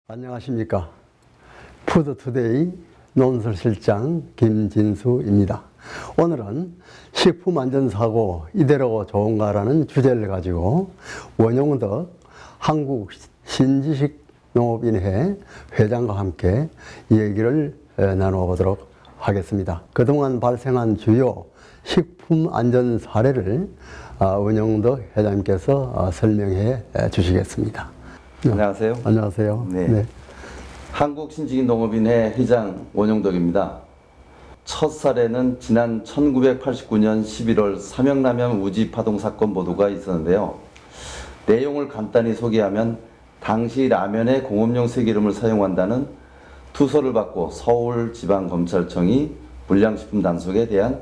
안녕하십니까. 푸드투데이 논설실장 김진수입니다. 오늘은 식품안전사고 이대로 좋은가라는 주제를 가지고 원용덕 한국신지식농업인회 회장과 함께 얘기를 나눠보도록 하겠습니다. 그동안 발생한 주요 식품안전 사례를 원용덕 회장님께서 설명해 주시겠습니다. 안녕하세요. 안녕하세요. 네. 한국신지식농업인회 회장 원용덕입니다. 첫 사례는 지난 1989년 11월 삼양라면 우지 파동 사건 보도가 있었는데요. 내용을 간단히 소개하면 당시 라면에 공업용 쇠기름을 사용한다는 투서를 받고 서울지방검찰청이 불량식품 단속에 대한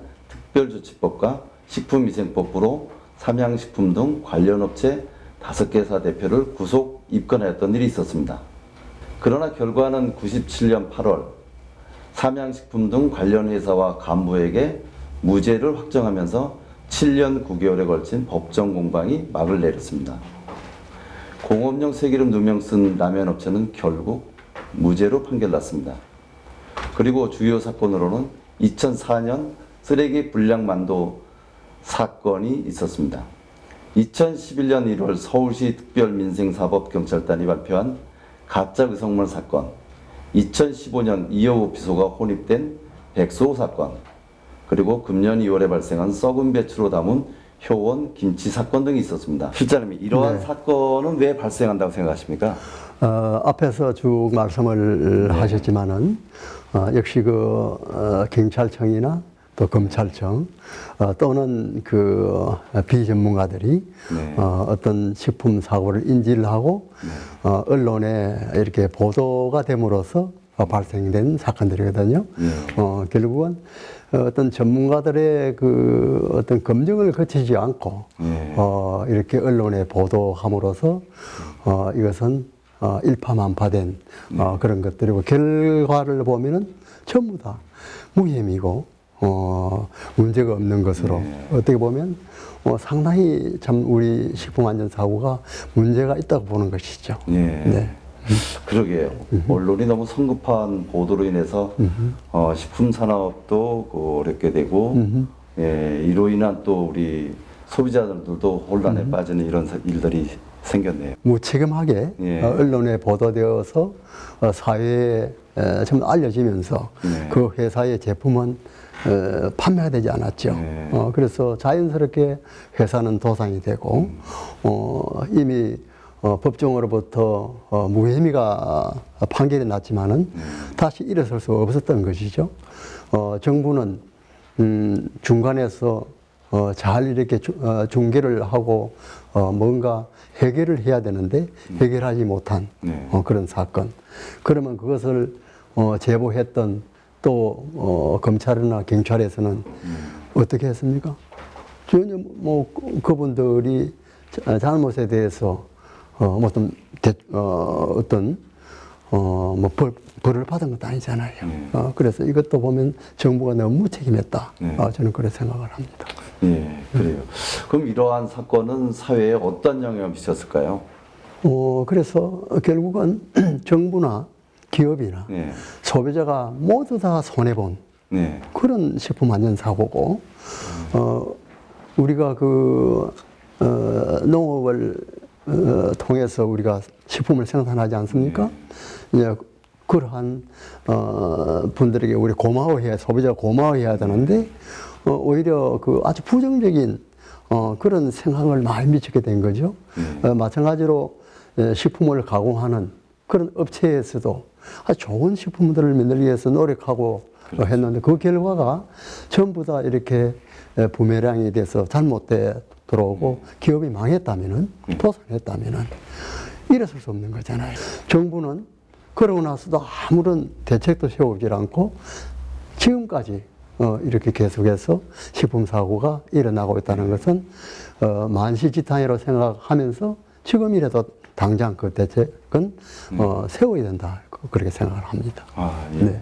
특별조치법과 식품위생법으로 삼양식품 등 관련 업체 5개사 대표를 구속 입건하였던 일이 있었습니다. 그러나 결과는 97년 8월 삼양식품 등 관련 회사와 간부에게 무죄를 확정하면서 7년 9개월에 걸친 법정 공방이 막을 내렸습니다. 공업용 쇠기름 누명 쓴 라면 업체는 결국 무죄로 판결났습니다. 그리고 주요 사건으로는 2004년 쓰레기 불량 만도 사건이 있었습니다. 2011년 1월 서울시 특별민생사법경찰단이 발표한 가짜 의성물 사건, 2015년 이여우 비서가 혼입된 백소 사건, 그리고 금년 2월에 발생한 썩은 배추로 담은 효원 김치 사건 등이 있었습니다. 실장님, 이러한 사건은 왜 발생한다고 생각하십니까? 앞에서 쭉 말씀을 하셨지만은 역시 경찰청이나 또 검찰청 또는 비전문가들이 어떤 식품 사고를 인지를 하고 언론에 이렇게 보도가 됨으로써 발생된 사건들이거든요. 결국은 어떤 전문가들의 어떤 검증을 거치지 않고 이렇게 언론에 보도함으로써 이것은 일파만파된 그런 것들이고, 결과를 보면은 전부 다 무혐의고 문제가 없는 것으로 어떻게 보면 상당히 참 우리 식품안전사고가 문제가 있다고 보는 것이죠. 네. 그러게요. 언론이 너무 성급한 보도로 인해서 식품산업도 어렵게 되고 이로 인한 또 우리 소비자들도 혼란에 빠지는 이런 일들이 생겼네요. 무책임하게 언론에 보도되어서 사회에 좀 알려지면서 그 회사의 제품은 판매가 되지 않았죠. 그래서 자연스럽게 회사는 도산이 되고 이미 법정으로부터 무혐의가 판결이 났지만은 다시 일어설 수 없었던 것이죠. 정부는 중간에서 잘 이렇게 중개를 하고 뭔가 해결을 해야 되는데 해결하지 못한 그런 사건. 그러면 그것을 제보했던 또 검찰이나 경찰에서는 어떻게 했습니까? 전혀 그분들이 잘못에 대해서 벌을 받은 것도 아니잖아요. 그래서 이것도 보면 정부가 너무 무책임했다. 저는 그렇게 생각을 합니다. 예, 그래요. 그럼 이러한 사건은 사회에 어떤 영향을 미쳤을까요? 그래서 결국은 정부나 기업이나 소비자가 모두 다 손해본 그런 식품안전사고고, 우리가 농업을 통해서 우리가 식품을 생산하지 않습니까? 이제 그러한 분들에게 우리 소비자가 고마워해야 되는데 오히려 아주 부정적인 그런 생각을 많이 미치게 된 거죠. 마찬가지로 식품을 가공하는 그런 업체에서도 아주 좋은 식품들을 만들기 위해서 노력하고 했는데 그 결과가 전부 다 이렇게 부메랑이 돼서 잘못되도록 기업이 망했다면은, 도산했다면은 일어설 수 없는 거잖아요. 정부는 그러고 나서도 아무런 대책도 세우지 않고 지금까지 이렇게 계속해서 식품사고가 일어나고 있다는 것은 만시지탄이라고 생각하면서 지금이라도 당장 그 대책은 세워야 된다, 그렇게 생각을 합니다. 아, 예. 네.